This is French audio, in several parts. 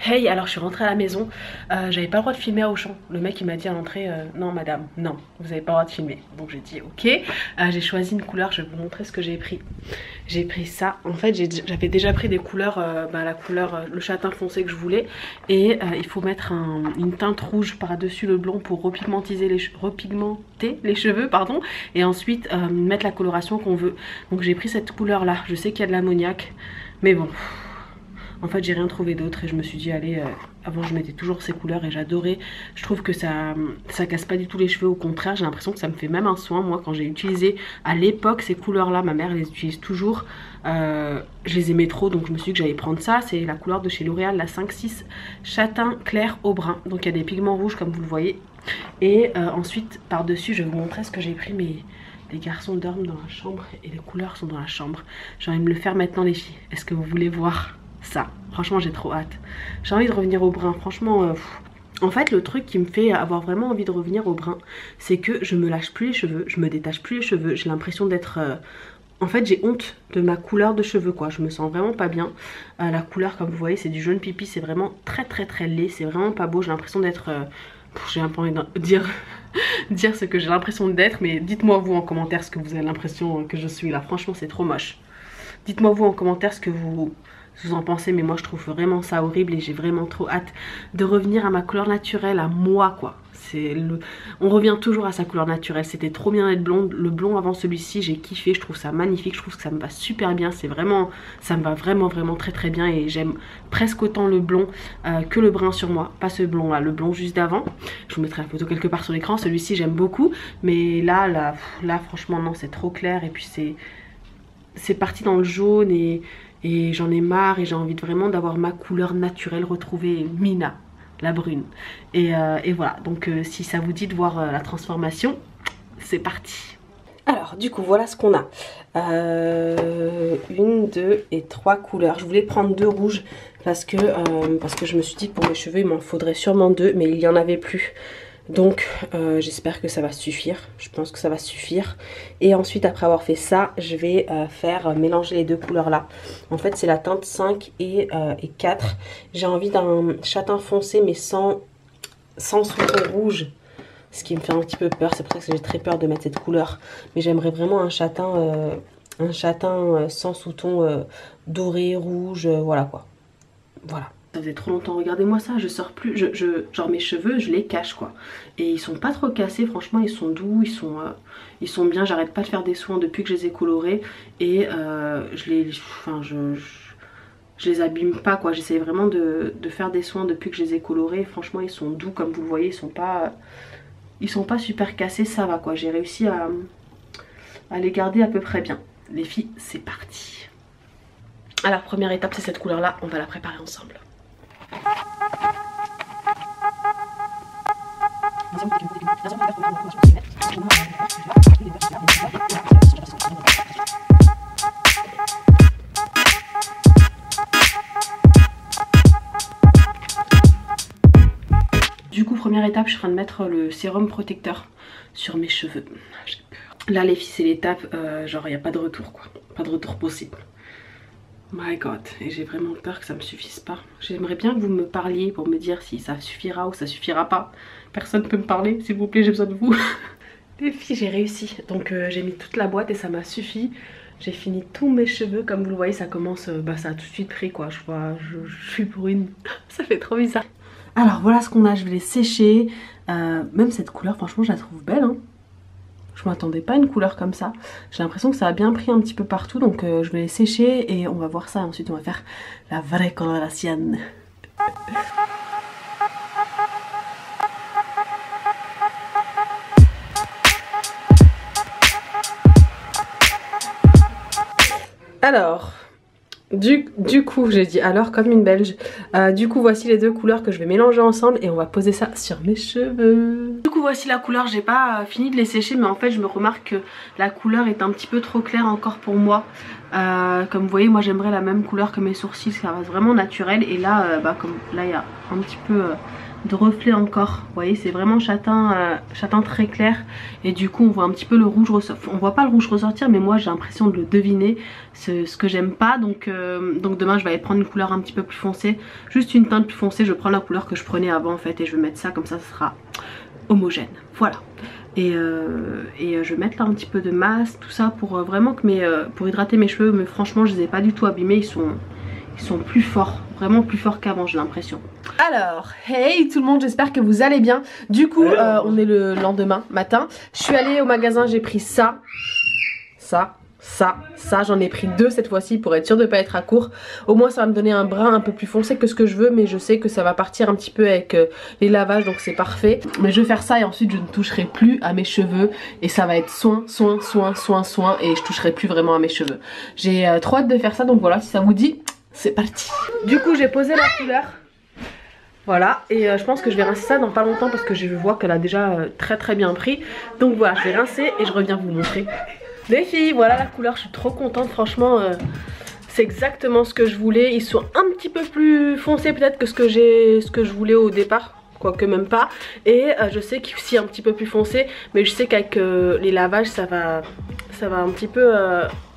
Hey, alors je suis rentrée à la maison, j'avais pas le droit de filmer à Auchan. Le mec il m'a dit à l'entrée, non madame, non, vous avez pas le droit de filmer. Donc j'ai dit ok, j'ai choisi une couleur, je vais vous montrer ce que j'ai pris. J'ai pris ça, en fait j'avais déjà pris des couleurs, la couleur, le châtain foncé que je voulais. Et il faut mettre une teinte rouge par-dessus le blond pour repigmenter les cheveux, pardon. Et ensuite mettre la coloration qu'on veut. Donc j'ai pris cette couleur là, je sais qu'il y a de l'ammoniac, mais bon... En fait j'ai rien trouvé d'autre et je me suis dit allez, avant je mettais toujours ces couleurs et j'adorais. Je trouve que ça casse pas du tout les cheveux, au contraire j'ai l'impression que ça me fait même un soin. Moi quand j'ai utilisé à l'époque ces couleurs là, ma mère les utilise toujours, je les aimais trop donc je me suis dit que j'allais prendre ça. C'est la couleur de chez L'Oréal, la 5-6 châtain clair au brun. Donc il y a des pigments rouges comme vous le voyez. Et ensuite par dessus je vais vous montrer ce que j'ai pris, mais les garçons dorment dans la chambre et les couleurs sont dans la chambre. J'ai envie de me le faire maintenant les filles, est-ce que vous voulez voir ça? Franchement j'ai trop hâte. J'ai envie de revenir au brun, franchement en fait le truc qui me fait avoir vraiment envie de revenir au brun, c'est que je me lâche plus les cheveux, je me détache plus les cheveux. J'ai l'impression d'être... En fait j'ai honte de ma couleur de cheveux quoi, je me sens vraiment pas bien. La couleur comme vous voyez c'est du jaune pipi, c'est vraiment très laid, c'est vraiment pas beau. J'ai l'impression d'être... j'ai un peu envie de dire ce que j'ai l'impression d'être, mais dites-moi vous en commentaire ce que vous avez l'impression que je suis là. Franchement c'est trop moche. Dites-moi vous en commentaire ce que vous en pensez, mais moi je trouve vraiment ça horrible et j'ai vraiment trop hâte de revenir à ma couleur naturelle, à moi quoi. On revient toujours à sa couleur naturelle. C'était trop bien d'être blonde. Le blond avant celui-ci j'ai kiffé, je trouve ça magnifique, je trouve que ça me va super bien. C'est vraiment, ça me va vraiment très bien et j'aime presque autant le blond que le brun sur moi. Pas ce blond là, le blond juste d'avant. Je vous mettrai la photo quelque part sur l'écran. Celui-ci j'aime beaucoup, mais là franchement non, c'est trop clair et puis c'est parti dans le jaune et j'en ai marre et j'ai envie vraiment d'avoir ma couleur naturelle, retrouver Mina, la brune. Et voilà, donc si ça vous dit de voir la transformation, c'est parti. Alors du coup voilà ce qu'on a. 1, 2 et 3 couleurs. Je voulais prendre 2 rouges parce que je me suis dit que pour mes cheveux il m'en faudrait sûrement 2, mais il n'y en avait plus. Donc j'espère que ça va suffire, je pense que ça va suffire. Et ensuite après avoir fait ça, je vais faire mélanger les 2 couleurs là. En fait c'est la teinte 5 et 4. J'ai envie d'un châtain foncé mais sans sous-ton rouge. Ce qui me fait un petit peu peur, c'est pour ça que j'ai très peur de mettre cette couleur. Mais j'aimerais vraiment un châtain sans sous-ton doré, rouge, voilà quoi. Voilà. Ça faisait trop longtemps, regardez-moi ça, je sors plus, genre mes cheveux je les cache quoi. Et ils sont pas trop cassés, franchement ils sont doux, ils sont bien, j'arrête pas de faire des soins depuis que je les ai colorés. Et je les abîme pas quoi, j'essaie vraiment de faire des soins depuis que je les ai colorés. Franchement ils sont doux comme vous le voyez, ils sont pas super cassés, ça va quoi. J'ai réussi à les garder à peu près bien. Les filles c'est parti. Alors première étape c'est cette couleur là, on va la préparer ensemble. Du coup première étape, je suis en train de mettre le sérum protecteur sur mes cheveux. J'ai peur. Là les filles c'est l'étape, genre il n'y a pas de retour quoi, pas de retour possible. My god, et j'ai vraiment peur que ça me suffise pas. J'aimerais bien que vous me parliez pour me dire si ça suffira ou ça suffira pas. Personne peut me parler, s'il vous plaît, j'ai besoin de vous. Les filles, j'ai réussi. Donc j'ai mis toute la boîte et ça m'a suffi. J'ai fini tous mes cheveux, comme vous le voyez, ça commence, ça a tout de suite pris quoi. Je suis brune, ça fait trop bizarre. Alors voilà ce qu'on a, je vais les sécher. Même cette couleur, franchement, je la trouve belle hein. Je m'attendais pas à une couleur comme ça. J'ai l'impression que ça a bien pris un petit peu partout. Donc je vais les sécher et on va voir ça. Ensuite on va faire la vraie coloration. Alors... Du coup, j'ai dit alors comme une belge. Du coup, voici les 2 couleurs que je vais mélanger ensemble et on va poser ça sur mes cheveux. Du coup, voici la couleur. J'ai pas fini de les sécher, mais en fait, je me remarque que la couleur est un petit peu trop claire encore pour moi. Comme vous voyez, moi j'aimerais la même couleur que mes sourcils, ça reste vraiment naturel. Et là, comme là, il y a un petit peu de reflet encore. Vous voyez, c'est vraiment châtain, châtain très clair. Et du coup, on voit un petit peu le rouge ressortir. On voit pas le rouge ressortir, mais moi j'ai l'impression de le deviner. C'est ce que j'aime pas. Donc demain, je vais aller prendre une couleur un petit peu plus foncée. Juste une teinte plus foncée. Je prends la couleur que je prenais avant en fait. Et je vais mettre ça, comme ça sera homogène. Voilà. Et je vais mettre là un petit peu de masse, tout ça pour vraiment que pour hydrater mes cheveux. Mais franchement, je les ai pas du tout abîmés. Ils sont plus forts, vraiment plus forts qu'avant, j'ai l'impression. Alors, hey tout le monde, j'espère que vous allez bien. Du coup, on est le lendemain matin. Je suis allée au magasin, j'ai pris ça, j'en ai pris 2 cette fois-ci pour être sûre de ne pas être à court. Au moins ça va me donner un brin un peu plus foncé que ce que je veux, mais je sais que ça va partir un petit peu avec les lavages, donc c'est parfait. Mais je vais faire ça et ensuite je ne toucherai plus à mes cheveux et ça va être soin et je toucherai plus vraiment à mes cheveux. J'ai trop hâte de faire ça, donc voilà, si ça vous dit, c'est parti. Du coup j'ai posé la couleur. Voilà, et je pense que je vais rincer ça dans pas longtemps parce que je vois qu'elle a déjà très bien pris. Donc voilà, je vais rincer et je reviens vous montrer. Les filles, voilà la couleur, je suis trop contente, franchement c'est exactement ce que je voulais. Ils sont un petit peu plus foncés peut-être que ce que je voulais au départ, quoique même pas. Et je sais qu'il est aussi un petit peu plus foncé, mais je sais qu'avec les lavages ça va un petit peu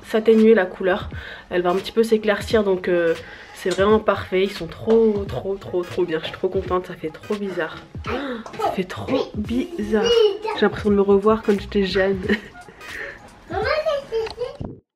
s'atténuer la couleur. Elle va un petit peu s'éclaircir, donc c'est vraiment parfait. Ils sont trop bien, je suis trop contente, ça fait trop bizarre. Ça fait trop bizarre. J'ai l'impression de me revoir quand j'étais jeune.